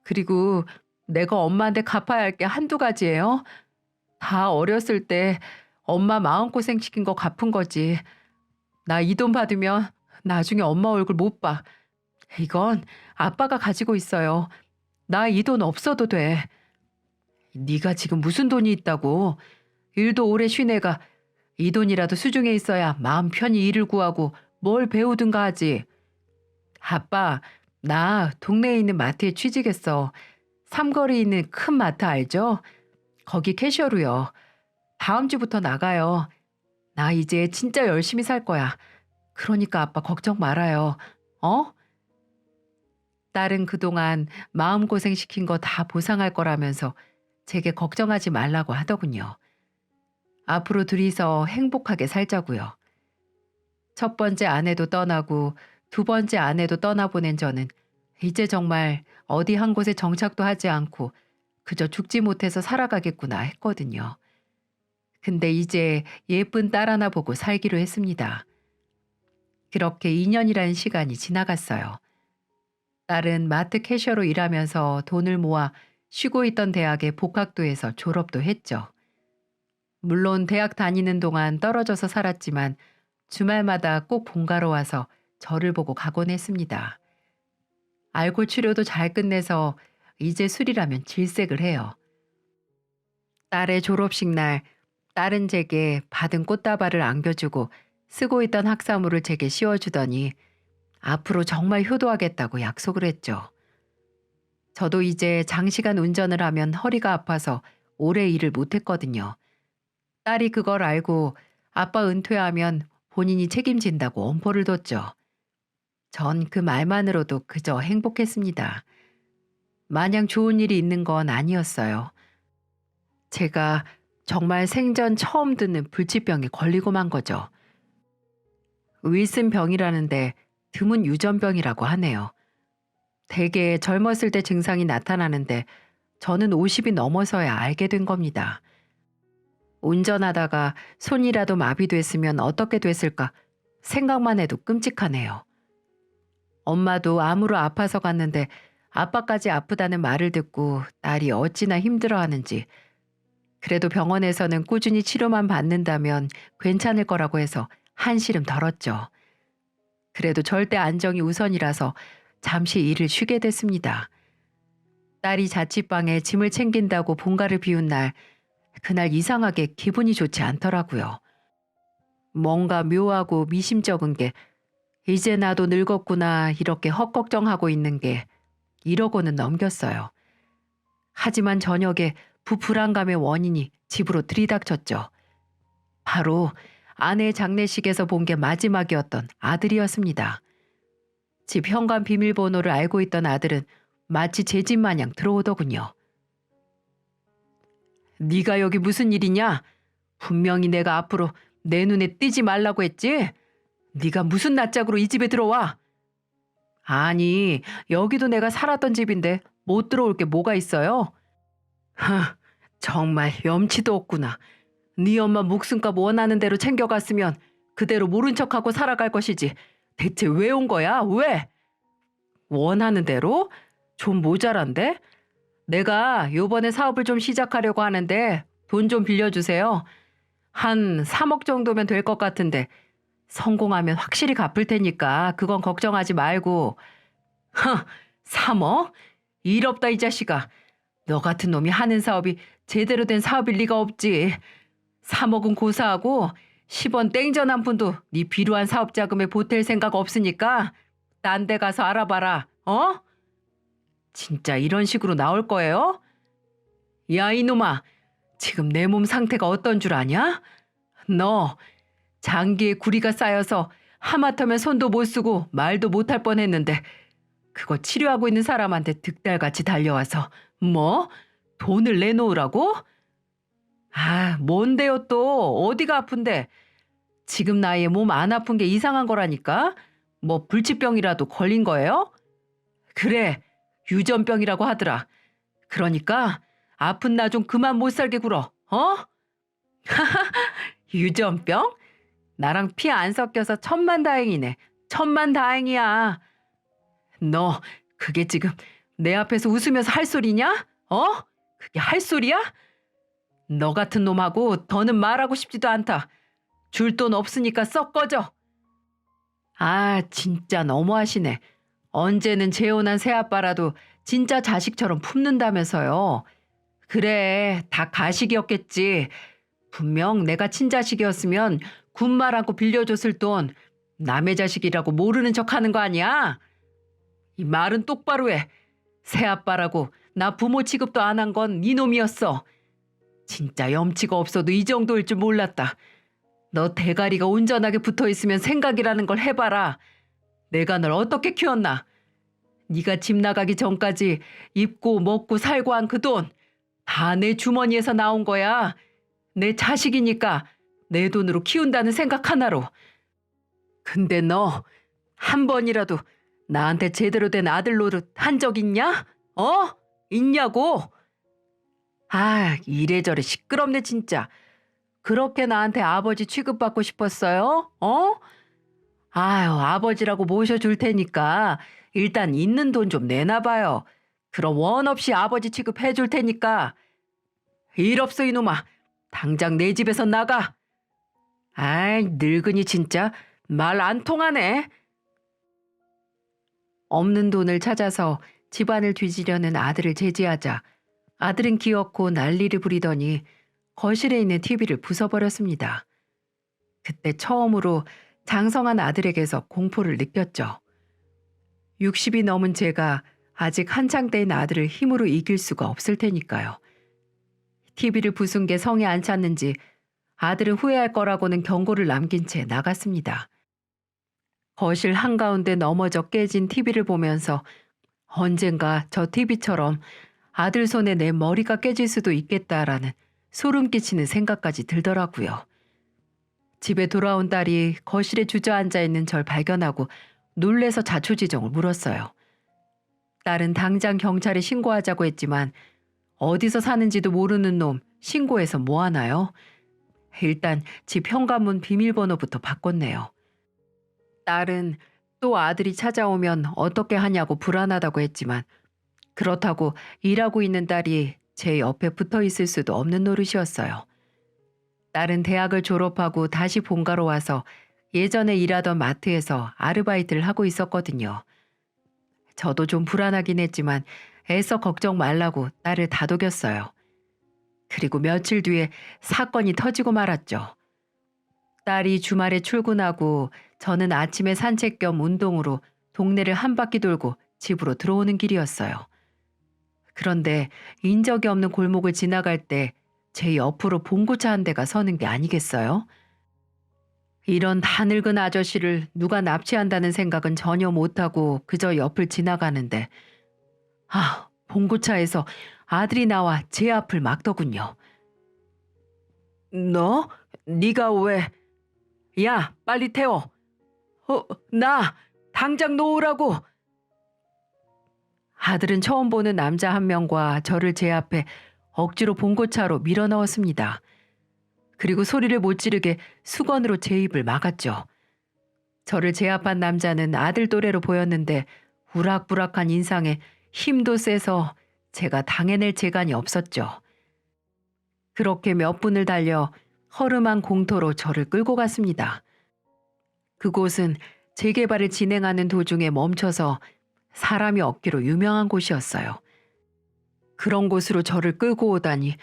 그리고 내가 엄마한테 갚아야 할 게 한두 가지예요. 다 어렸을 때 엄마 마음고생 시킨 거 갚은 거지. 나 이 돈 받으면 나중에 엄마 얼굴 못 봐. 이건 아빠가 가지고 있어요. 나 이 돈 없어도 돼. 네가 지금 무슨 돈이 있다고. 일도 오래 쉰 애가 이 돈이라도 수중에 있어야 마음 편히 일을 구하고 뭘 배우든가 하지. 아빠, 나 동네에 있는 마트에 취직했어. 삼거리에 있는 큰 마트 알죠? 거기 캐셔로요. 다음 주부터 나가요. 나 이제 진짜 열심히 살 거야. 그러니까 아빠 걱정 말아요. 어? 딸은 그동안 마음고생 시킨 거 다 보상할 거라면서 제게 걱정하지 말라고 하더군요. 앞으로 둘이서 행복하게 살자고요. 첫 번째 아내도 떠나고 2번째 아내도 떠나보낸 저는 이제 정말 어디 한 곳에 정착도 하지 않고 그저 죽지 못해서 살아가겠구나 했거든요. 근데 이제 예쁜 딸 하나 보고 살기로 했습니다. 그렇게 2년이라는 시간이 지나갔어요. 딸은 마트 캐셔로 일하면서 돈을 모아 쉬고 있던 대학에 복학도 해서 졸업도 했죠. 물론 대학 다니는 동안 떨어져서 살았지만 주말마다 꼭 본가로 와서 저를 보고 가곤 했습니다. 알코올 치료도 잘 끝내서 이제 술이라면 질색을 해요. 딸의 졸업식 날 딸은 제게 받은 꽃다발을 안겨주고 쓰고 있던 학사물을 제게 씌워주더니 앞으로 정말 효도하겠다고 약속을 했죠. 저도 이제 장시간 운전을 하면 허리가 아파서 오래 일을 못했거든요. 딸이 그걸 알고 아빠 은퇴하면 본인이 책임진다고 엄포를 뒀죠. 전 그 말만으로도 그저 행복했습니다. 마냥 좋은 일이 있는 건 아니었어요. 제가 정말 생전 처음 듣는 불치병에 걸리고 만 거죠. 윌슨 병이라는데 드문 유전병이라고 하네요. 대개 젊었을 때 증상이 나타나는데 저는 50이 넘어서야 알게 된 겁니다. 운전하다가 손이라도 마비됐으면 어떻게 됐을까 생각만 해도 끔찍하네요. 엄마도 암으로 아파서 갔는데 아빠까지 아프다는 말을 듣고 딸이 어찌나 힘들어하는지, 그래도 병원에서는 꾸준히 치료만 받는다면 괜찮을 거라고 해서 한시름 덜었죠. 그래도 절대 안정이 우선이라서 잠시 일을 쉬게 됐습니다. 딸이 자취방에 짐을 챙긴다고 본가를 비운 날, 그날 이상하게 기분이 좋지 않더라고요. 뭔가 묘하고 미심쩍은 게 이제 나도 늙었구나 이렇게 헛걱정하고 있는 게 이러고는 넘겼어요. 하지만 저녁에 불안감의 원인이 집으로 들이닥쳤죠. 바로 아내의 장례식에서 본 게 마지막이었던 아들이었습니다. 집 현관 비밀번호를 알고 있던 아들은 마치 제 집 마냥 들어오더군요. 네가 여기 무슨 일이냐? 분명히 내가 앞으로 내 눈에 띄지 말라고 했지? 네가 무슨 낯짝으로 이 집에 들어와? 아니, 여기도 내가 살았던 집인데 못 들어올 게 뭐가 있어요? 하, 정말 염치도 없구나. 네 엄마 목숨값 원하는 대로 챙겨갔으면 그대로 모른 척하고 살아갈 것이지. 대체 왜 온 거야? 왜? 원하는 대로? 좀 모자란데? 내가 요번에 사업을 좀 시작하려고 하는데 돈 좀 빌려주세요. 한 3억 정도면 될 것 같은데 성공하면 확실히 갚을 테니까 그건 걱정하지 말고. 3억? 일 없다 이 자식아. 너 같은 놈이 하는 사업이 제대로 된 사업일 리가 없지. 3억은 고사하고 10원 땡전 한 푼도 네 비루한 사업 자금에 보탤 생각 없으니까 딴 데 가서 알아봐라. 어? 진짜 이런 식으로 나올 거예요? 야 이놈아, 지금 내 몸 상태가 어떤 줄 아냐? 너 장기에 구리가 쌓여서 하마터면 손도 못 쓰고 말도 못할 뻔했는데 그거 치료하고 있는 사람한테 득달같이 달려와서 뭐? 돈을 내놓으라고? 아, 뭔데요 또? 어디가 아픈데? 지금 나이에 몸 안 아픈 게 이상한 거라니까? 뭐 불치병이라도 걸린 거예요? 그래, 유전병이라고 하더라. 그러니까 아픈 나 좀 그만 못 살게 굴어. 어? 유전병? 나랑 피 안 섞여서 천만다행이네. 천만다행이야. 너 그게 지금 내 앞에서 웃으면서 할 소리냐? 어? 그게 할 소리야? 너 같은 놈하고 더는 말하고 싶지도 않다. 줄 돈 없으니까 썩 꺼져. 아, 진짜 너무하시네. 언제는 재혼한 새아빠라도 진짜 자식처럼 품는다면서요. 그래, 다 가식이었겠지. 분명 내가 친자식이었으면 군말 않고 빌려줬을 돈 남의 자식이라고 모르는 척하는 거 아니야? 이 말은 똑바로 해. 새아빠라고 나 부모 취급도 안 한 건 네 놈이었어. 진짜 염치가 없어도 이 정도일 줄 몰랐다. 너 대가리가 온전하게 붙어있으면 생각이라는 걸 해봐라. 내가 널 어떻게 키웠나? 네가 집 나가기 전까지 입고 먹고 살고 한 그 돈 다 내 주머니에서 나온 거야. 내 자식이니까 내 돈으로 키운다는 생각 하나로. 근데 너 한 번이라도 나한테 제대로 된 아들 노릇 한 적 있냐? 어? 있냐고? 아, 이래저래 시끄럽네 진짜. 그렇게 나한테 아버지 취급받고 싶었어요? 어? 아유, 아버지라고 모셔줄 테니까 일단 있는 돈 좀 내놔봐요. 그럼 원 없이 아버지 취급해줄 테니까. 일 없어 이놈아. 당장 내 집에서 나가. 아이, 늙은이 진짜 말 안 통하네. 없는 돈을 찾아서 집안을 뒤지려는 아들을 제지하자 아들은 기어코 난리를 부리더니 거실에 있는 TV를 부숴버렸습니다. 그때 처음으로 장성한 아들에게서 공포를 느꼈죠. 60이 넘은 제가 아직 한창 때인 아들을 힘으로 이길 수가 없을 테니까요. TV를 부순 게 성에 안 찼는지 아들은 후회할 거라고는 경고를 남긴 채 나갔습니다. 거실 한가운데 넘어져 깨진 TV를 보면서 언젠가 저 TV처럼 아들 손에 내 머리가 깨질 수도 있겠다라는 소름 끼치는 생각까지 들더라고요. 집에 돌아온 딸이 거실에 주저앉아 있는 절 발견하고 놀래서 자초지종을 물었어요. 딸은 당장 경찰에 신고하자고 했지만 어디서 사는지도 모르는 놈 신고해서 뭐 하나요? 일단 집 현관문 비밀번호부터 바꿨네요. 딸은 또 아들이 찾아오면 어떻게 하냐고 불안하다고 했지만 그렇다고 일하고 있는 딸이 제 옆에 붙어 있을 수도 없는 노릇이었어요. 딸은 대학을 졸업하고 다시 본가로 와서 예전에 일하던 마트에서 아르바이트를 하고 있었거든요. 저도 좀 불안하긴 했지만 애써 걱정 말라고 딸을 다독였어요. 그리고 며칠 뒤에 사건이 터지고 말았죠. 딸이 주말에 출근하고 저는 아침에 산책 겸 운동으로 동네를 한 바퀴 돌고 집으로 들어오는 길이었어요. 그런데 인적이 없는 골목을 지나갈 때 제 옆으로 봉고차 한 대가 서는 게 아니겠어요? 이런 다 늙은 아저씨를 누가 납치한다는 생각은 전혀 못하고 그저 옆을 지나가는데 봉고차에서 아들이 나와 제 앞을 막더군요. 너? 네가 왜? 야, 빨리 태워. 나 당장 놓으라고. 아들은 처음 보는 남자 한 명과 저를 제 앞에 억지로 봉고차로 밀어 넣었습니다. 그리고 소리를 못 지르게 수건으로 제 입을 막았죠. 저를 제압한 남자는 아들 또래로 보였는데 우락부락한 인상에 힘도 세서 제가 당해낼 재간이 없었죠. 그렇게 몇 분을 달려 허름한 공터로 저를 끌고 갔습니다. 그곳은 재개발을 진행하는 도중에 멈춰서 사람이 없기로 유명한 곳이었어요. 그런 곳으로 저를 끌고 오다니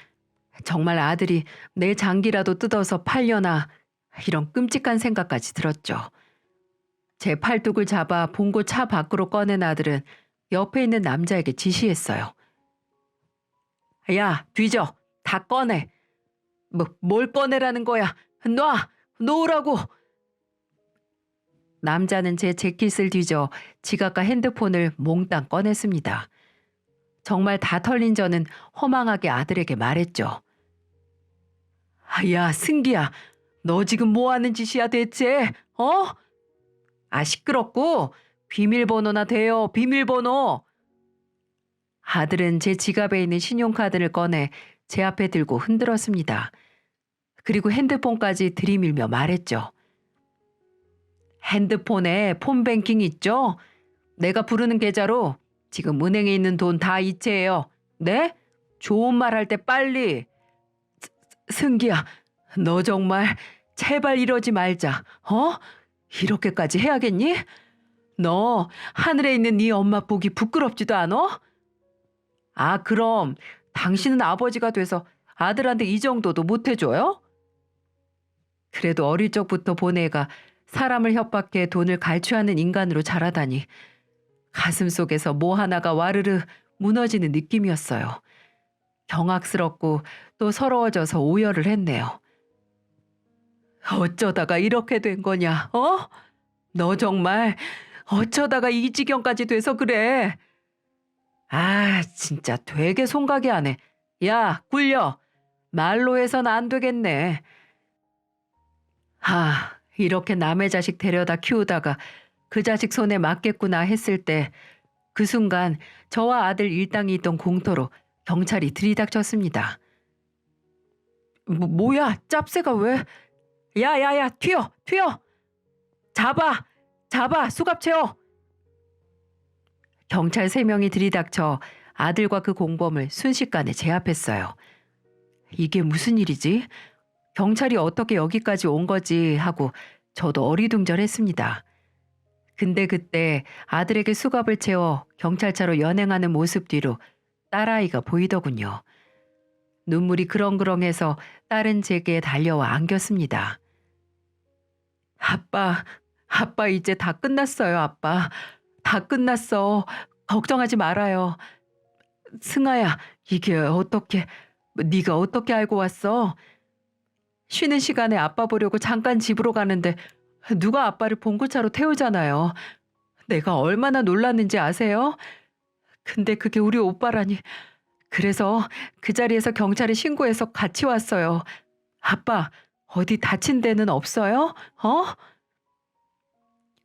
정말 아들이 내 장기라도 뜯어서 팔려나 이런 끔찍한 생각까지 들었죠. 제 팔뚝을 잡아 봉고 차 밖으로 꺼낸 아들은 옆에 있는 남자에게 지시했어요. 야, 뒤져. 다 꺼내. 뭘 꺼내라는 거야. 놓으라고. 남자는 제 재킷을 뒤져 지갑과 핸드폰을 몽땅 꺼냈습니다. 정말 다 털린 저는 허망하게 아들에게 말했죠. 야, 승기야. 너 지금 뭐 하는 짓이야 대체? 시끄럽고. 비밀번호나 대요. 비밀번호. 아들은 제 지갑에 있는 신용카드를 꺼내 제 앞에 들고 흔들었습니다. 그리고 핸드폰까지 들이밀며 말했죠. 핸드폰에 폰뱅킹 있죠? 내가 부르는 계좌로 지금 은행에 있는 돈 다 이체해요. 네? 좋은 말 할 때 빨리. 승기야, 너 정말 제발 이러지 말자. 이렇게까지 해야겠니? 너 하늘에 있는 네 엄마 보기 부끄럽지도 않아? 그럼 당신은 아버지가 돼서 아들한테 이 정도도 못 해줘요? 그래도 어릴 적부터 본 애가 사람을 협박해 돈을 갈취하는 인간으로 자라다니 가슴 속에서 뭐 하나가 와르르 무너지는 느낌이었어요. 경악스럽고 또 서러워져서 오열을 했네요. 어쩌다가 이렇게 된 거냐, 너 정말 어쩌다가 이 지경까지 돼서 그래. 진짜 되게 송각이 하네. 야, 굴려. 말로 해선 안 되겠네. 이렇게 남의 자식 데려다 키우다가 그 자식 손에 맞겠구나 했을 때 그 순간 저와 아들 일당이 있던 공터로 경찰이 들이닥쳤습니다. 뭐야, 짭새가 왜? 야야야, 튀어, 튀어! 잡아, 잡아, 수갑 채워! 경찰 3명이 들이닥쳐 아들과 그 공범을 순식간에 제압했어요. 이게 무슨 일이지? 경찰이 어떻게 여기까지 온 거지 하고 저도 어리둥절했습니다. 근데 그때 아들에게 수갑을 채워 경찰차로 연행하는 모습 뒤로 딸아이가 보이더군요. 눈물이 그렁그렁해서 딸은 제게 달려와 안겼습니다. 아빠 이제 다 끝났어요, 아빠. 다 끝났어. 걱정하지 말아요. 승아야, 이게 어떻게, 네가 어떻게 알고 왔어? 쉬는 시간에 아빠 보려고 잠깐 집으로 가는데 누가 아빠를 봉고차로 태우잖아요. 내가 얼마나 놀랐는지 아세요? 근데 그게 우리 오빠라니. 그래서 그 자리에서 경찰에 신고해서 같이 왔어요. 아빠, 어디 다친 데는 없어요? 어?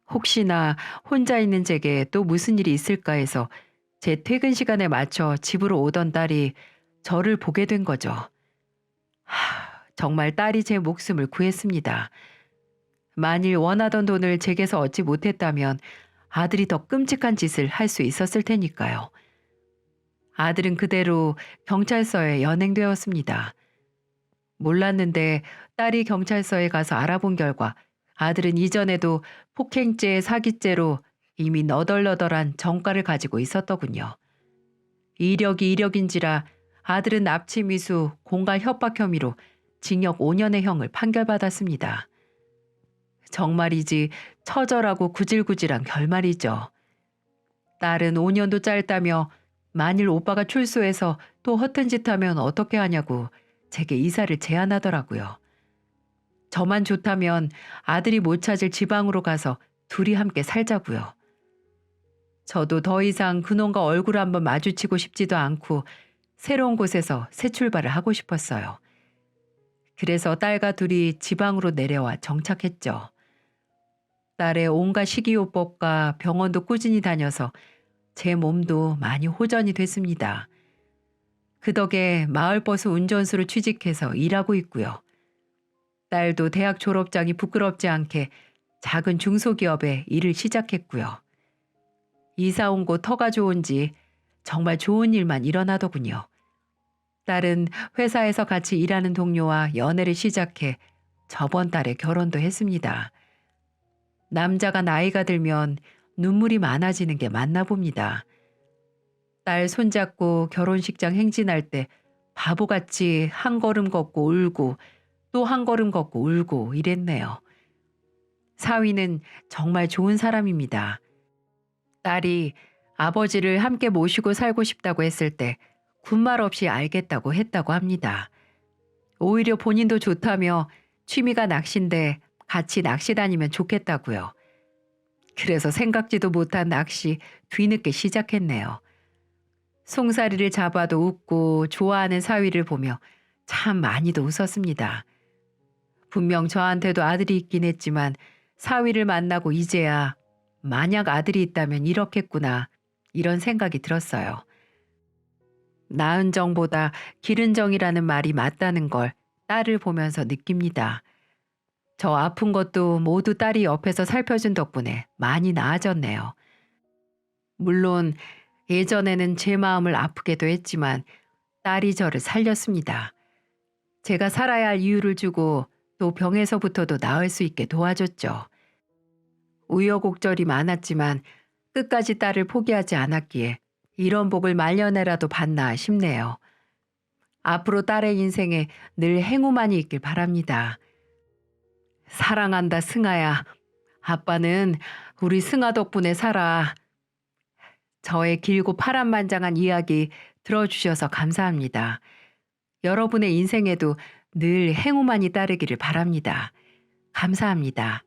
혹시나 혼자 있는 제게 또 무슨 일이 있을까 해서 제 퇴근 시간에 맞춰 집으로 오던 딸이 저를 보게 된 거죠. 정말 딸이 제 목숨을 구했습니다. 만일 원하던 돈을 제게서 얻지 못했다면 아들이 더 끔찍한 짓을 할 수 있었을 테니까요. 아들은 그대로 경찰서에 연행되었습니다. 몰랐는데 딸이 경찰서에 가서 알아본 결과 아들은 이전에도 폭행죄, 사기죄로 이미 너덜너덜한 전과를 가지고 있었더군요. 이력이 이력인지라 아들은 납치 미수, 공갈 협박 혐의로 징역 5년의 형을 판결받았습니다. 정말이지 처절하고 구질구질한 결말이죠. 딸은 5년도 짧다며 만일 오빠가 출소해서 또 허튼 짓 하면 어떻게 하냐고 제게 이사를 제안하더라고요. 저만 좋다면 아들이 못 찾을 지방으로 가서 둘이 함께 살자고요. 저도 더 이상 그놈과 얼굴 한번 마주치고 싶지도 않고 새로운 곳에서 새 출발을 하고 싶었어요. 그래서 딸과 둘이 지방으로 내려와 정착했죠. 딸의 온갖 식이요법과 병원도 꾸준히 다녀서 제 몸도 많이 호전이 됐습니다. 그 덕에 마을버스 운전수로 취직해서 일하고 있고요. 딸도 대학 졸업장이 부끄럽지 않게 작은 중소기업에 일을 시작했고요. 이사 온 곳 터가 좋은지 정말 좋은 일만 일어나더군요. 딸은 회사에서 같이 일하는 동료와 연애를 시작해 저번 달에 결혼도 했습니다. 남자가 나이가 들면 눈물이 많아지는 게 맞나 봅니다. 딸 손잡고 결혼식장 행진할 때 바보같이 한 걸음 걷고 울고 또 한 걸음 걷고 울고 이랬네요. 사위는 정말 좋은 사람입니다. 딸이 아버지를 함께 모시고 살고 싶다고 했을 때 군말 없이 알겠다고 했다고 합니다. 오히려 본인도 좋다며 취미가 낚시인데 같이 낚시 다니면 좋겠다고요. 그래서 생각지도 못한 낚시 뒤늦게 시작했네요. 송사리를 잡아도 웃고 좋아하는 사위를 보며 참 많이도 웃었습니다. 분명 저한테도 아들이 있긴 했지만 사위를 만나고 이제야 만약 아들이 있다면 이렇겠구나 이런 생각이 들었어요. 낳은 정보다 기른 정이라는 말이 맞다는 걸 딸을 보면서 느낍니다. 저 아픈 것도 모두 딸이 옆에서 살펴준 덕분에 많이 나아졌네요. 물론 예전에는 제 마음을 아프게도 했지만 딸이 저를 살렸습니다. 제가 살아야 할 이유를 주고 또 병에서부터도 나을 수 있게 도와줬죠. 우여곡절이 많았지만 끝까지 딸을 포기하지 않았기에 이런 복을 말년에라도 받나 싶네요. 앞으로 딸의 인생에 늘 행운만이 있길 바랍니다. 사랑한다, 승아야. 아빠는 우리 승아 덕분에 살아. 저의 길고 파란만장한 이야기 들어주셔서 감사합니다. 여러분의 인생에도 늘 행운만이 따르기를 바랍니다. 감사합니다.